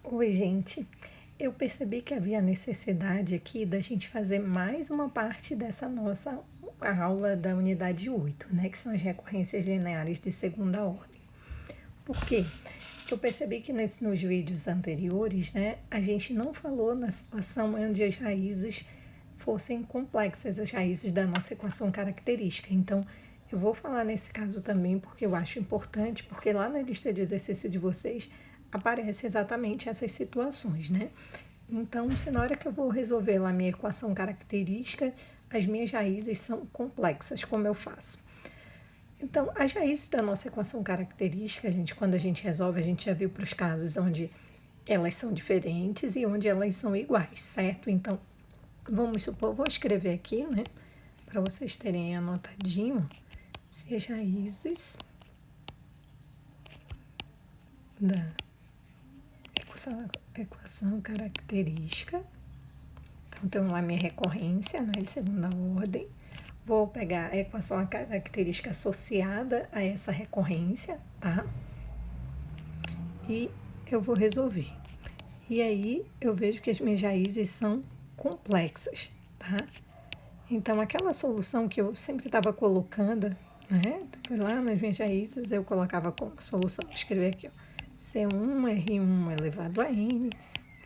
Oi, gente. Eu percebi que havia necessidade aqui da gente fazer mais uma parte dessa nossa aula da unidade 8, né? Que são as recorrências lineares de segunda ordem. Por quê? Eu percebi que nos vídeos anteriores, né, a gente não falou na situação onde as raízes fossem complexas, as raízes da nossa equação característica. Então, eu vou falar nesse caso também porque eu acho importante, porque lá na lista de exercício de vocês aparece exatamente essas situações, né? Então, se na hora que eu vou resolver lá a minha equação característica, as minhas raízes são complexas, como eu faço? Então, as raízes da nossa equação característica, quando a gente resolve, a gente já viu para os casos onde elas são diferentes e onde elas são iguais, certo? Então, vamos supor, vou escrever aqui, né, para vocês terem anotadinho, se as raízes da equação característica, então tenho lá minha recorrência, né, de segunda ordem, vou pegar a equação característica associada a essa recorrência, tá? E eu vou resolver. E aí eu vejo que as minhas raízes são complexas, tá? Então aquela solução que eu sempre estava colocando, né? Lá nas minhas raízes eu colocava como solução, vou escrever aqui, ó, C1R1 elevado a N,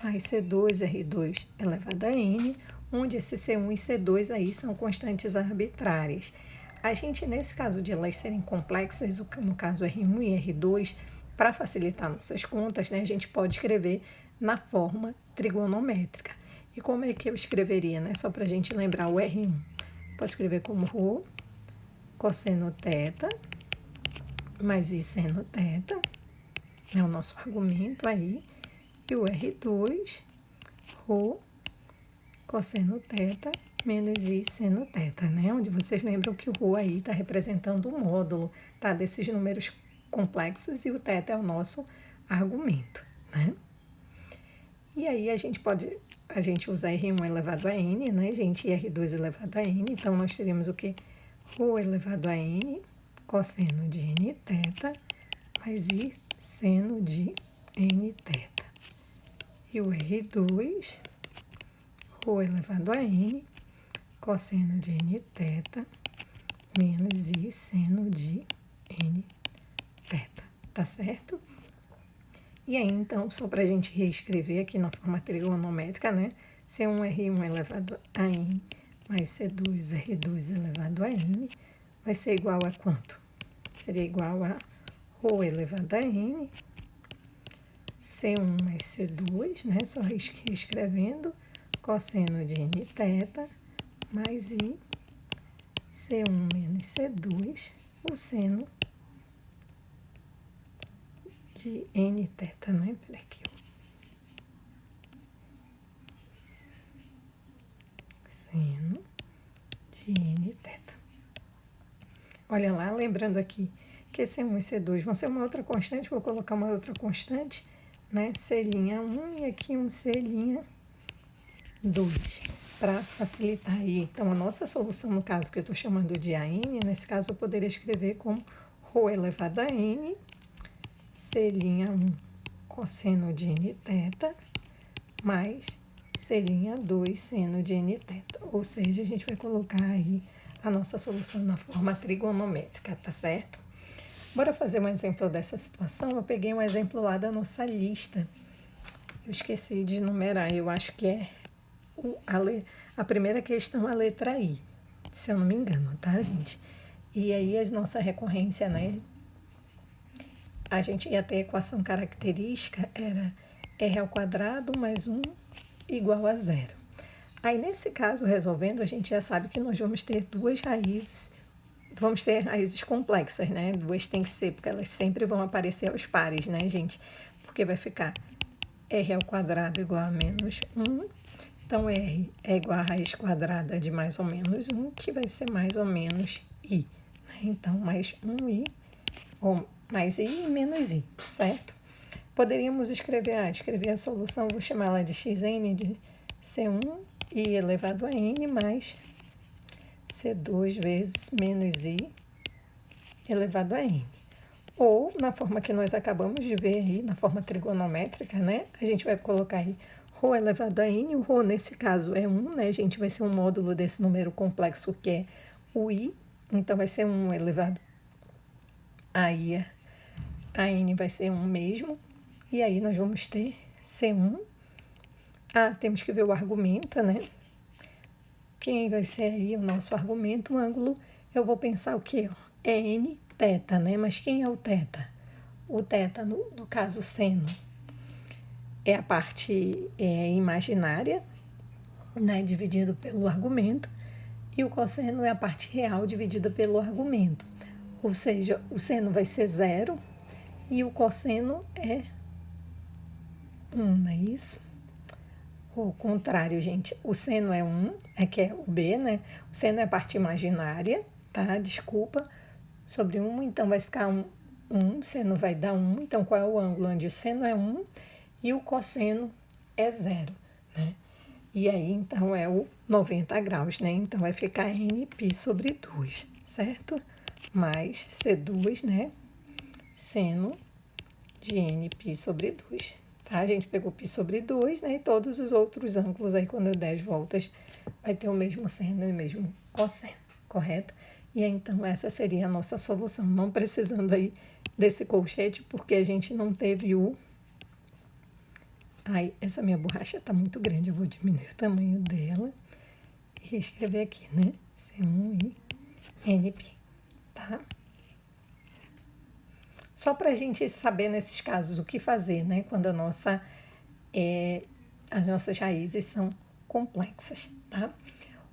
mais C2R2 elevado a N, onde esse C1 e C2 aí são constantes arbitrárias. A gente, nesse caso de elas serem complexas, no caso R1 e R2, para facilitar nossas contas, né, a gente pode escrever na forma trigonométrica. E como é que eu escreveria, né? Só para a gente lembrar o R1. Posso escrever como ρ cosseno θ mais I seno θ, é o nosso argumento aí. E o R2, ρ cosseno θ menos I seno θ, né? Onde vocês lembram que o ρ aí está representando o módulo, tá? Desses números complexos e o θ é o nosso argumento, né? E aí a gente usa R1 elevado a N, né, gente? E R2 elevado a N. Então, nós teríamos o quê? ρ elevado a N, cosseno de N θ, mais I seno de N θ. E o R2, ρ elevado a N, cosseno de N θ, menos I seno de N θ. Tá certo? E aí, então, só para a gente reescrever aqui na forma trigonométrica, né? C1R1 elevado a N mais C2R2 elevado a N vai ser igual a quanto? Seria igual a ρ elevado a N, C1 mais C2, né? Só reescrevendo, cosseno de N θ mais I, C1 menos C2, o seno de N θ, né? Peraí aqui, seno de N θ. Olha lá, lembrando aqui que C1 e C2 vão ser uma outra constante, vou colocar uma outra constante, né? C'1 e aqui um C'2, para facilitar aí. Então, a nossa solução, no caso que eu estou chamando de AN, nesse caso eu poderia escrever como ρ elevado a N, C'1 cosseno de N θ, mais C'2 seno de N θ. Ou seja, a gente vai colocar aí a nossa solução na forma trigonométrica, tá certo? Bora fazer um exemplo dessa situação? Eu peguei um exemplo lá da nossa lista. Eu esqueci de numerar, eu acho que é a primeira questão, a letra I, se eu não me engano, tá, gente? E aí a nossa recorrência, né? A gente ia ter a equação característica, era R ao quadrado mais 1 igual a 0. Aí, nesse caso, resolvendo, a gente já sabe que nós vamos ter duas raízes, vamos ter raízes complexas, né? Duas tem que ser, porque elas sempre vão aparecer aos pares, né, gente? Porque vai ficar R ao quadrado igual a menos 1. Então, R é igual a raiz quadrada de mais ou menos 1, que vai ser mais ou menos I. Né? Então, mais 1I, ou mais I e menos I, certo? Poderíamos escrever a solução, vou chamar ela de xn de C1 I elevado a N mais C2 vezes menos I elevado a N. Ou, na forma que nós acabamos de ver aí, na forma trigonométrica, né? A gente vai colocar aí ρ elevado a n. O ρ, nesse caso, é 1, né, gente? Vai ser um módulo desse número complexo que é o i. Então, vai ser 1 elevado aí a n vai ser 1 mesmo. E aí, nós vamos ter C1. Ah, temos que ver o argumento, né? Quem vai ser aí o nosso argumento? O ângulo, eu vou pensar o quê? É n θ, né? Mas quem é o θ? O θ, no caso seno, é a parte imaginária, né? Dividido pelo argumento. E o cosseno é a parte real dividida pelo argumento. Ou seja, o seno vai ser 0 e o cosseno é 1, não é isso? O contrário, gente. O seno é 1, que é o B, né? O seno é a parte imaginária, tá? Desculpa. Sobre 1, então vai ficar 1. O seno vai dar 1. Então, qual é o ângulo onde o seno é 1 e o cosseno é 0, né? E aí, então, é o 90 graus, né? Então, vai ficar nπ sobre 2, certo? Mais C2, né? Seno de nπ sobre 2. Tá? A gente pegou π sobre 2, né? E todos os outros ângulos aí, quando eu der as voltas, vai ter o mesmo seno e o mesmo cosseno, correto? E aí, então, essa seria a nossa solução. Não precisando aí desse colchete, porque a gente não teve o... Ai, essa minha borracha tá muito grande, eu vou diminuir o tamanho dela e escrever aqui, né? C1 e NP, tá? Só para a gente saber, nesses casos, o que fazer, né? Quando as nossas raízes são complexas, tá?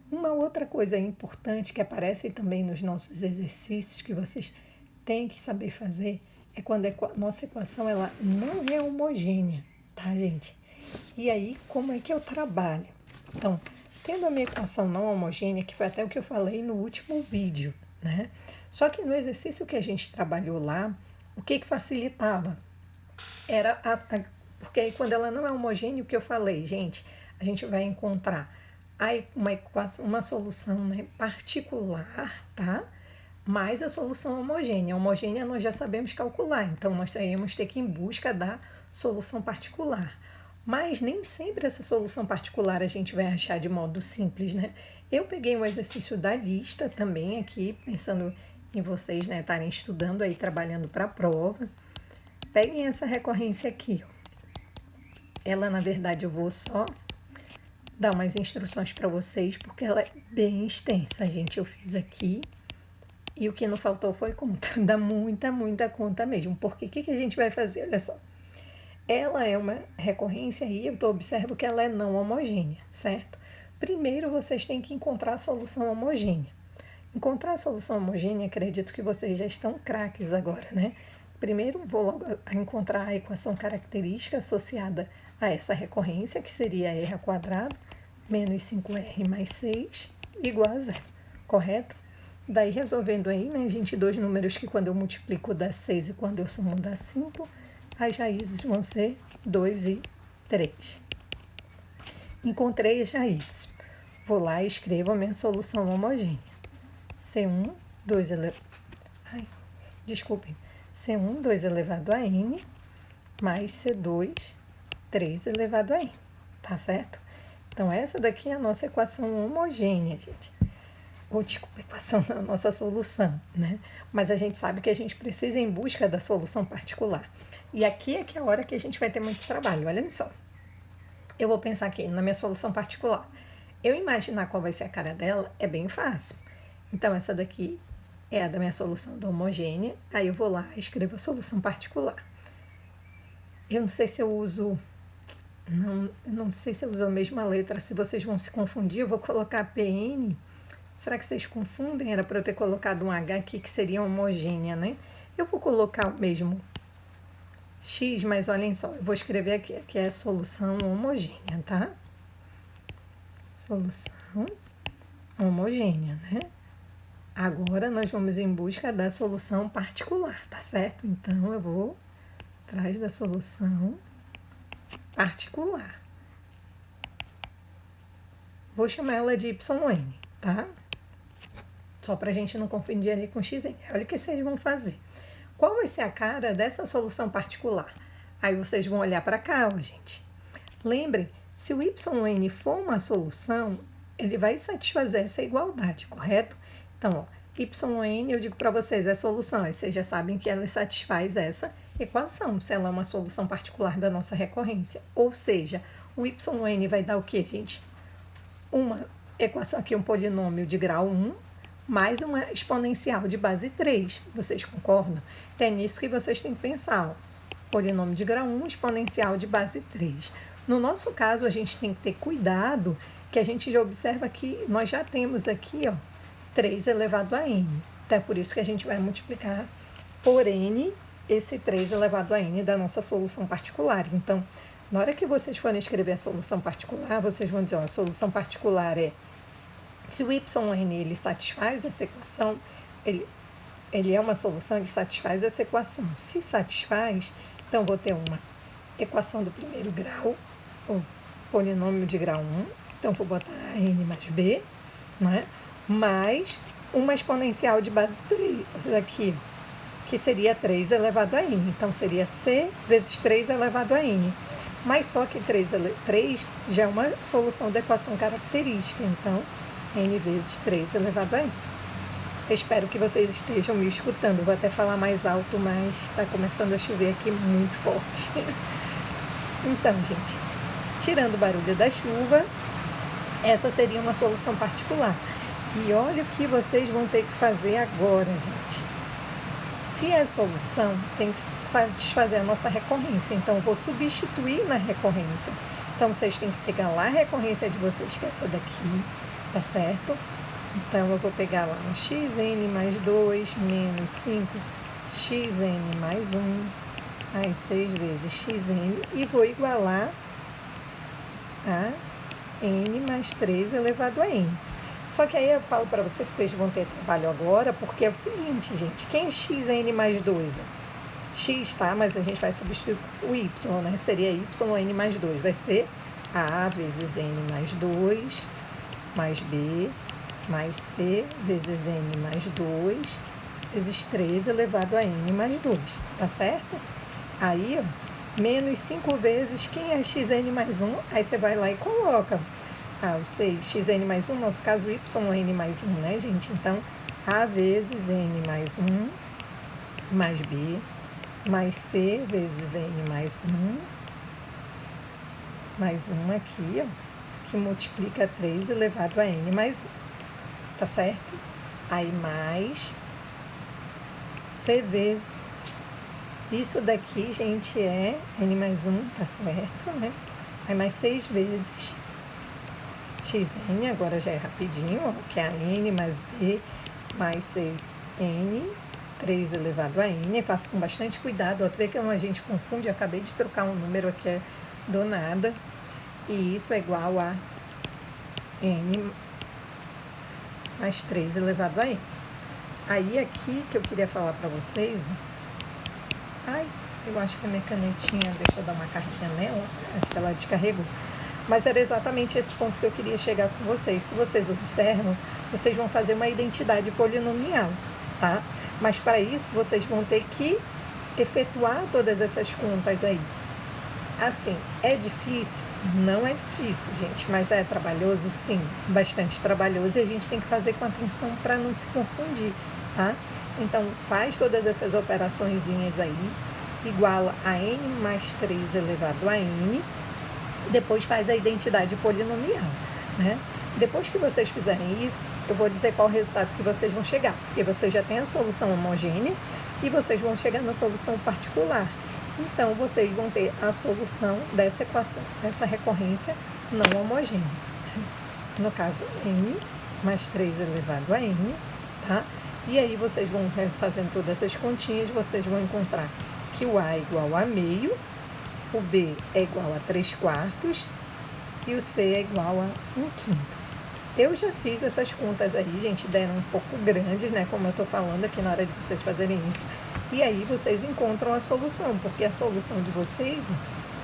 Uma outra coisa importante que aparece também nos nossos exercícios que vocês têm que saber fazer é quando a nossa equação ela não é homogênea, tá, gente? E aí, como é que eu trabalho? Então, tendo a minha equação não homogênea, que foi até o que eu falei no último vídeo, né? Só que no exercício que a gente trabalhou lá, o que facilitava? Era porque aí quando ela não é homogênea, o que eu falei, gente, a gente vai encontrar aí uma solução, né, particular, tá? Mais a solução homogênea. A homogênea nós já sabemos calcular, então nós teríamos ter que ir em busca da solução particular. Mas nem sempre essa solução particular a gente vai achar de modo simples, né? Eu peguei um exercício da lista também aqui, pensando em vocês, né, estarem estudando aí, trabalhando para a prova. Peguem essa recorrência aqui, ó. Ela, na verdade, eu vou só dar umas instruções para vocês, porque ela é bem extensa, gente. Eu fiz aqui e o que não faltou foi conta. Dá muita conta mesmo. Porque o que a gente vai fazer? Olha só. Ela é uma recorrência e eu observo que ela é não homogênea, certo? Primeiro, vocês têm que encontrar a solução homogênea. Encontrar a solução homogênea, acredito que vocês já estão craques agora, né? Primeiro, vou logo encontrar a equação característica associada a essa recorrência, que seria r ao quadrado menos 5r mais 6 igual a 0, correto? Daí, resolvendo aí, né, gente, dois números que quando eu multiplico dá 6 e quando eu somo dá 5, as raízes vão ser 2 e 3. Encontrei as raízes. Vou lá e escrevo a minha solução homogênea. C1, 2 elevado... C1, 2 elevado a n, mais C2, 3 elevado a n. Tá certo? Então, essa daqui é a nossa equação homogênea, gente. Ou, desculpa, equação não, a nossa solução, né? Mas a gente sabe que a gente precisa ir em busca da solução particular. E aqui é que é a hora que a gente vai ter muito trabalho. Olha só. Eu vou pensar aqui na minha solução particular. Eu imaginar qual vai ser a cara dela é bem fácil. Então, essa daqui é a da minha solução da homogênea. Aí eu vou lá e escrevo a solução particular. Eu não sei se eu uso... Não sei se eu uso a mesma letra, se vocês vão se confundir. Eu vou colocar PN. Será que vocês confundem? Era para eu ter colocado um H aqui que seria homogênea, né? Eu vou colocar o mesmo X, mas olhem só, eu vou escrever aqui, que é a solução homogênea, tá? Solução homogênea, né? Agora, nós vamos em busca da solução particular, tá certo? Então, eu vou atrás da solução particular. Vou chamar ela de YN, tá? Só pra gente não confundir ali com XN. Olha o que vocês vão fazer. qual vai ser a cara dessa solução particular? Aí vocês vão olhar para cá, ó, gente. Lembrem, se o YN for uma solução, ele vai satisfazer essa igualdade, correto? Então, ó, YN, eu digo para vocês, é solução. Aí vocês já sabem que ela satisfaz essa equação, se ela é uma solução particular da nossa recorrência. Ou seja, o YN vai dar o quê, gente? Uma equação aqui, um polinômio de grau 1, mais uma exponencial de base 3. Vocês concordam? Então é nisso que vocês têm que pensar, ó. Polinômio de grau 1, exponencial de base 3. No nosso caso, a gente tem que ter cuidado, que a gente já observa que nós já temos aqui, ó, 3 elevado a n. Então, é por isso que a gente vai multiplicar por n esse 3 elevado a n da nossa solução particular. Então, na hora que vocês forem escrever a solução particular, vocês vão dizer, ó, a solução particular é, se o YN ele satisfaz essa equação, ele é uma solução, ele satisfaz essa equação. Se satisfaz, então vou ter uma equação do primeiro grau, ou polinômio de grau 1, então vou botar n mais b, né? Mais uma exponencial de base 3, aqui, que seria 3 elevado a n. Então, seria c vezes 3 elevado a n. Mas só que 3 já é uma solução da equação característica. Então, n vezes 3 elevado a n. Eu espero que vocês estejam me escutando. Vou até falar mais alto, mas está começando a chover aqui muito forte. Então, gente, tirando o barulho da chuva, essa seria uma solução particular. E olha o que vocês vão ter que fazer agora, gente. Se a solução tem que satisfazer a nossa recorrência, então eu vou substituir na recorrência. Então, vocês têm que pegar lá a recorrência de vocês, que é essa daqui, tá certo? Então, eu vou pegar lá um xn mais 2 menos 5xn mais 1, mais 6 vezes xn, e vou igualar a n mais 3 elevado a n. Só que aí eu falo para vocês que vocês vão ter trabalho agora, porque é o seguinte, gente, quem é xn mais 2? X, tá? Mas a gente vai substituir o y, né? Seria yn mais 2. Vai ser a vezes n mais 2, mais b, mais c, vezes n mais 2, vezes 3 elevado a n mais 2, tá certo? Aí, ó, menos 5 vezes, quem é xn mais 1? Aí você vai lá e coloca. Ah, eu sei, xn mais 1, no nosso caso, yn mais 1, né, gente? Então, a vezes n mais 1, mais b, mais c vezes n mais 1 aqui, ó, que multiplica 3 elevado a n mais 1, tá certo? Aí, mais c vezes, isso daqui, gente, é n mais 1, tá certo, né? Aí, mais 6 vezes xn, agora já é rapidinho, ó, que é a n mais b mais 6n, 3 elevado a n. Eu faço com bastante cuidado, ó, tu vê que a gente confunde, eu acabei de trocar um número aqui do nada, e isso é igual a n mais 3 elevado a n. Aí aqui que eu queria falar para vocês, ai, eu acho que a minha canetinha, deixa eu dar uma carrinha nela, acho que ela descarregou. Mas era exatamente esse ponto que eu queria chegar com vocês. Se vocês observam, vocês vão fazer uma identidade polinomial, tá? Mas para isso, vocês vão ter que efetuar todas essas contas aí. Assim, é difícil? Não é difícil, gente, mas é trabalhoso? Sim, bastante trabalhoso, e a gente tem que fazer com atenção para não se confundir, tá? Então, faz todas essas operaçõezinhas aí, iguala a n mais 3 elevado a n, depois faz a identidade polinomial, né? Depois que vocês fizerem isso, eu vou dizer qual o resultado que vocês vão chegar, porque vocês já têm a solução homogênea e vocês vão chegar na solução particular. Então, vocês vão ter a solução dessa equação, dessa recorrência não homogênea. No caso, n mais 3 elevado a n, tá? E aí, vocês vão fazendo todas essas continhas, vocês vão encontrar que o a é igual a meio, o b é igual a 3/4 e o c é igual a 1/5. Eu já fiz essas contas aí, gente, deram um pouco grandes, né, como eu tô falando aqui na hora de vocês fazerem isso. E aí vocês encontram a solução, porque a solução de vocês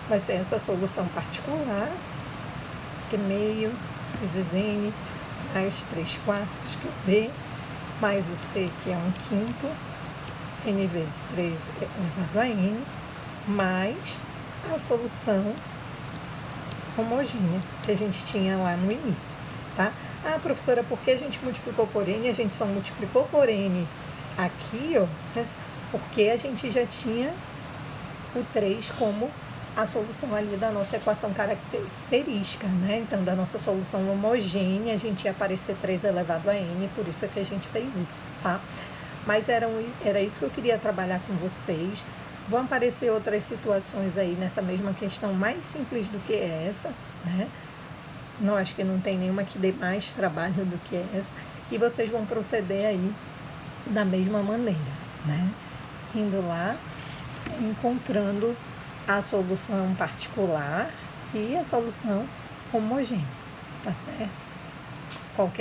vai ser essa solução particular, que é meio vezes n, mais 3/4, que é o b, mais o c, que é 1/5, n vezes 3 elevado a n, mais a solução homogênea que a gente tinha lá no início, tá? Ah, professora, por que a gente multiplicou por n? A gente só multiplicou por n aqui, ó, porque a gente já tinha o 3 como a solução ali da nossa equação característica, né? Então, da nossa solução homogênea, a gente ia aparecer 3 elevado a n, por isso é que a gente fez isso, tá? Mas era isso que eu queria trabalhar com vocês. Vão aparecer outras situações aí nessa mesma questão mais simples do que essa, né? Não, acho que não tem nenhuma que dê mais trabalho do que essa. E vocês vão proceder aí da mesma maneira, né? Indo lá, encontrando a solução particular e a solução homogênea, tá certo? Qualquer